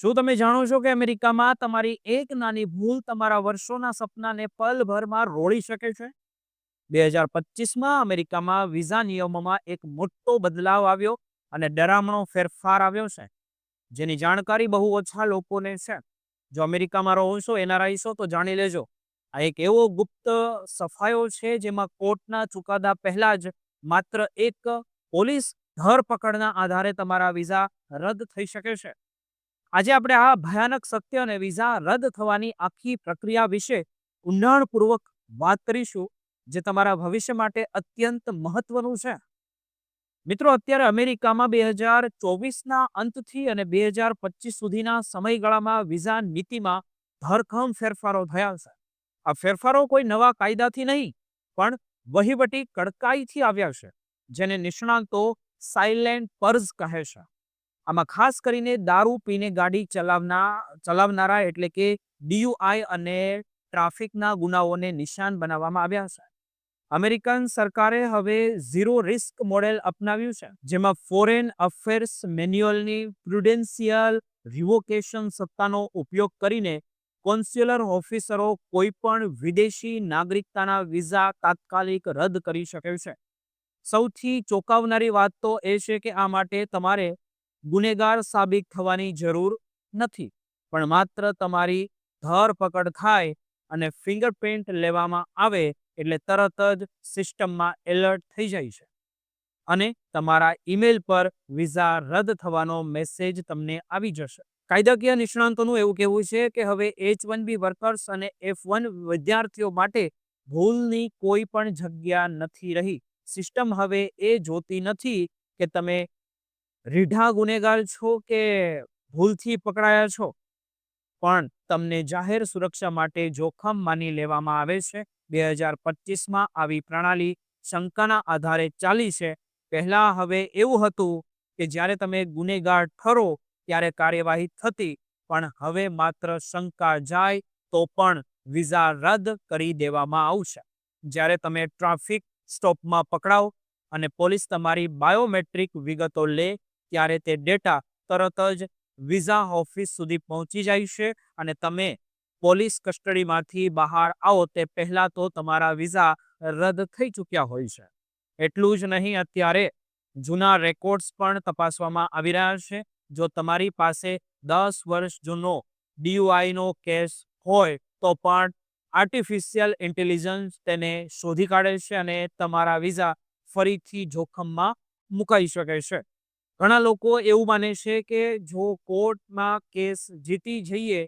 શું તમે જાણો છો કે અમેરિકામાં તમારી એક નાની ભૂલ તમારા વર્ષોના સપનાને પલભરમાં રોળી શકે છે? 2025માં અમેરિકામાં વિઝા નિયમોમાં એક મોટો બદલાવ આવ્યો અને ડરામણો ફેરફાર આવ્યો છે, જેની જાણકારી બહુ ઓછા લોકોને છે. જો અમેરિકામાં રહો છો, એનઆરઆઈ છો, તો જાણી લેજો. આ એક એવો ગુપ્ત સફાયો છે જેમાં કોર્ટના ચુકાદા પહેલા જ માત્ર એક પોલીસ ધરપકડના આધારે તમારા વિઝા રદ થઈ શકે છે. આજે આપણે આ ભયાનક સત્ય અને વિઝા રદ થવાની આખી પ્રક્રિયા વિશે ઊંડાણપૂર્વક વાત કરીશું, જે તમારા ભવિષ્ય માટે અત્યંત મહત્વનું છે. મિત્રો, અત્યારે અમેરિકામાં 2024ના અંતથી અને 2025 સુધીના સમયગાળામાં વિઝા નીતિમાં ધરખમ ફેરફારો થયા છે. આ ફેરફારો કોઈ નવા કાયદાથી નહીં, પણ વહીવટી કડકાઈથી આવ્યા છે, જેને નિષ્ણાંતો સાયલેન્ટ પર્સ કહે છે. આમાં ખાસ કરીને દારૂ પીને ગાડી ચલાવનારા એટલે કે DUI અને ટ્રાફિકના ગુનાઓને નિશાન બનાવવામાં આવ્યા છે. અમેરિકન સરકારે હવે ઝીરો રિસ્ક મોડેલ અપનાવ્યું છે, જેમાં ફોરેન અફેર્સ મેન્યુઅલની પ્રુડેન્શિયલ રિવોકેશન સત્તાનો ઉપયોગ કરીને કોન્સ્યુલર ઓફિસરો કોઈપણ વિદેશી નાગરિકતાના વિઝા તાત્કાલિક રદ કરી શકે છે. સૌથી ચોંકાવનારી વાત તો એ છે કે આ માટે તમારે ગુનેગાર સાબિત થવાની જરૂર નથી, પણ માત્ર તમારી ધરપકડ થાય અને ફિંગરપ્રિન્ટ લેવામાં આવે એટલે તરત જ સિસ્ટમમાં એલર્ટ થઈ જાય છે અને તમારા ઈમેલ પર વિઝા રદ થવાનો મેસેજ તમને આવી જશે. કાયદાકીય નિષ્ણાંતોનું એવું કહેવું છે કે હવે H-1B વર્કર્સ અને F-1 વિદ્યાર્થીઓ માટે ભૂલની કોઈ પણ જગ્યા નથી રહી. સિસ્ટમ હવે એ જોતી નથી કે તમે રીઢા ગુનેગાર છો કે ભૂલથી પકડાયા છો, પણ તમને જાહેર સુરક્ષા માટે જોખમ માની લેવામાં આવે છે. 2025માં આવી પ્રણાલી શંકાના આધારે ચાલી છે. પહેલા હવે એવું હતું કે જ્યારે તમે ગુનેગાર ઠરો ત્યારે કાર્યવાહી થતી, પણ હવે માત્ર શંકા જાય તો પણ વિઝા રદ કરી દેવામાં આવશે. જ્યારે તમે ટ્રાફિક સ્ટોપમાં પકડાવ અને પોલીસ તમારી બાયોમેટ્રિક વિગતો લે, ત્યારે તે ડેટા તરત જ વિઝા ઓફિસ સુધી પહોંચી જાય છે અને તમે પોલીસ કસ્ટડીમાંથી બહાર આવો તે પહેલા તો તમારા વિઝા રદ થઈ ચૂક્યા હોય છે. એટલું જ નહીં, અત્યારે જૂના રેકોર્ડ્સ પણ તપાસવામાં આવી રહ્યા છે. જો તમારી પાસે 10 વર્ષ જૂનો DUIનો કેસ હોય તો પણ આર્ટિફિશિયલ ઇન્ટેલિજન્સ તેને શોધી કાઢે છે અને તમારા વિઝા ફરીથી જોખમમાં મુકાઈ શકે છે. ઘણા લોકો એવું માને છે કે જો કોર્ટમાં કેસ જીતી જઈએ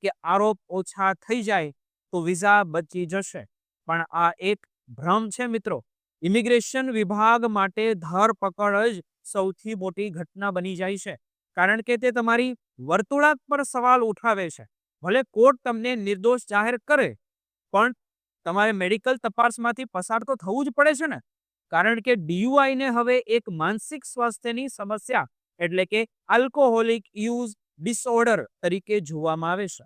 કે આરોપ ઓછા થઈ જાય તો વિઝા બચી જશે, પણ આ એક ભ્રમ છે મિત્રો. ઇમિગ્રેશન વિભાગ માટે ધરપકડ જ સૌથી મોટી ઘટના બની જાય છે, કારણ કે તે તમારી વર્તુળાત પર સવાલ ઉઠાવે છે. ભલે કોર્ટ તમને નિર્દોષ જાહેર કરે, પણ તમારે મેડિકલ તપાસમાંથી પસાર તો થવું જ પડે છે ને, કારણ કે DUI ને હવે એક માનસિક સ્વાસ્થ્યની સમસ્યા એટલે કે આલ્કોહોલિક યુઝ ડિસઓર્ડર તરીકે જોવામાં આવે છે.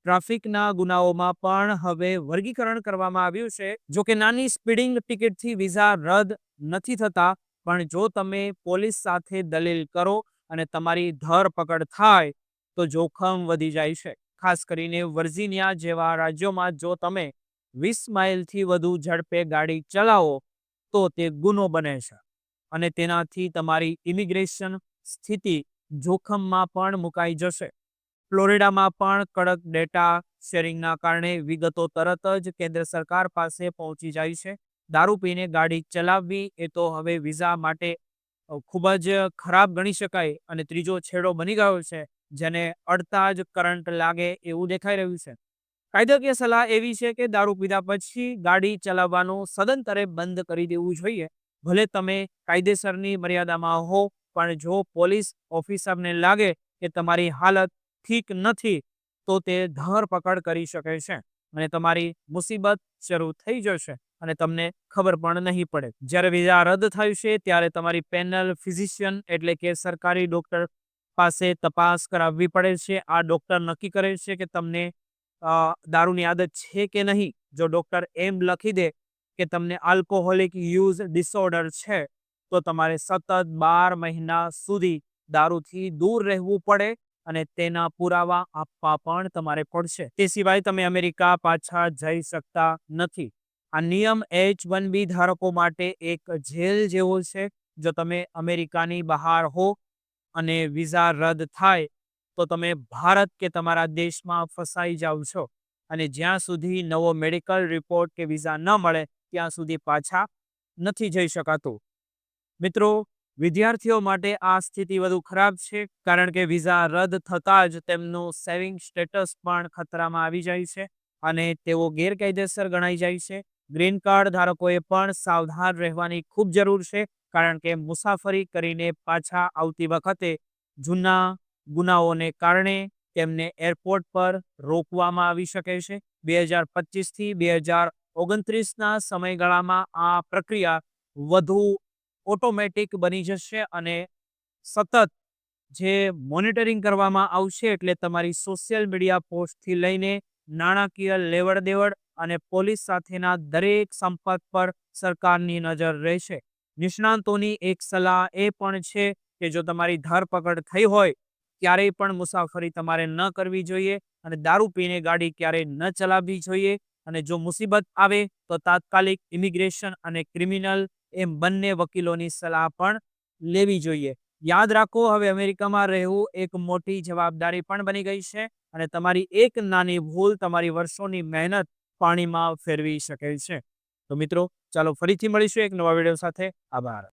ટ્રાફિકના ગુનાઓમાં પણ હવે વર્ગીકરણ કરવામાં આવ્યું છે. જો કે નાની સ્પીડિંગ ટિકિટથી વિઝા રદ નથી થતા, પણ જો તમે પોલીસ સાથે દલીલ કરો અને તમારી ધરપકડ થાય તો જોખમ વધી જાય છે. ખાસ કરીને વર્જિનિયા જેવા રાજ્યોમાં જો તમે 20 માઇલથી વધુ ઝડપે ગાડી ચલાવો તો તે ગુનો બને છે અને તેનાથી તમારી ઇમિગ્રેશન સ્થિતિ જોખમમાં પણ મુકાઈ જશે. ફ્લોરિડામાં પણ કડક ડેટા શેરિંગના કારણે વિગતો તરત જ કેન્દ્ર સરકાર પાસે પહોંચી જાય છે. દારૂ પીને ગાડી ચલાવવી એ તો હવે વિઝા માટે ખૂબ જ ખરાબ ગણી શકાય અને ત્રીજો છેડો બની ગયો છે, જેને અડતા જ કરંટ લાગે એવું દેખાઈ રહ્યું છે. કાયદાકીય સલાહ એવી છે કે દારૂ પીધા પછી ગાડી ચલાવવાનું સદંતરે બંધ કરી દેવું જોઈએ. ભલે તમે કાયદેસરની મર્યાદામાં હો, પણ જો પોલીસ ઓફિસરને લાગે કે તમારી હાલત ઠીક નથી તો તે ધરપકડ કરી શકે છે અને તમારી મુસીબત શરૂ થઈ જશે અને તમને ખબર પણ નહીં પડે. જ્યારે વિઝા રદ થાય છે ત્યારે તમારી પેનલ ફિઝિશિયન એટલે કે સરકારી ડોક્ટર પાસે તપાસ કરાવવી પડે છે. આ ડોક્ટર નક્કી કરે છે કે તમને દારૂની આદત છે કે નહીં. જો ડોક્ટર એમ લખી દે કે તમને આલ્કોહોલિક યુઝ ડિસઓર્ડર છે, તો તમારે સતત 12 મહિના સુધી દારૂથી દૂર રહેવું પડે અને તેના પુરાવા આપવા પણ તમારે પડશે. તે સિવાય તમે અમેરિકા પાછા જઈ શકતા નથી. આ નિયમ H-1B ધારકો માટે એક જેલ જેવો છે. જો તમે અમેરિકાની બહાર હો અને વિઝા રદ થાય તો તમે ભારત કે તમારા દેશમાં ફસાઈ જાવ છો અને જ્યાં સુધી નવો મેડિકલ રિપોર્ટ કે વિઝા ન મળે ત્યાં સુધી પાછા નથી જઈ શકાતું. મિત્રો, વિદ્યાર્થીઓ માટે આ સ્થિતિ વધુ ખરાબ છે કારણ કે વિઝા રદ થતાં જ તેમનું સેવિંગ સ્ટેટસ પણ ખતરામાં આવી જાય છે અને તેઓ ગેરકાયદેસર ગણાઈ જાય છે. ગ્રીન કાર્ડ ધારકોએ પણ સાવધાન રહેવાની ખૂબ જરૂર છે કારણ કે મુસાફરી કરીને પાછા આવતી વખતે જૂના ગુનાઓને કારણે તેમને એરપોર્ટ પર રોકવામાં આવી શકે છે. 2025 થી 2029ના સમયગાળામાં આ પ્રક્રિયા વધુ ઓટોમેટિક બની જશે અને સતત જે મોનિટરિંગ કરવામાં આવશે, એટલે તમારી સોશિયલ મીડિયા પોસ્ટથી લઈને નાણાકીય લેવડ-દેવડ અને પોલીસ સાથેના દરેક સંપર્ક પર સરકારની નજર રહેશે. નિષ્ણાંતોની એક સલાહ એ પણ છે કે જો તમારી ધરપકડ થઈ હોય ક્યારેય પણ મુસાફરી તમારે ન કરવી જોઈએ અને દારૂ પીને ગાડી ક્યારેય ન ચલાવવી જોઈએ અને જો મુસીબત આવે તો તાત્કાલિક ઇમિગ્રેશન અને ક્રિમિનલ એમ બંને વકીલોની સલાહ પણ લેવી જોઈએ. યાદ રાખો, હવે અમેરિકામાં રહેવું એક મોટી જવાબદારી પણ બની ગઈ છે અને તમારી એક નાની ભૂલ તમારી વર્ષોની મહેનત પાણીમાં ફેરવી શકે છે. તો મિત્રો, ચાલો ફરીથી મળીશું એક નવા વિડીયો સાથે. આભાર.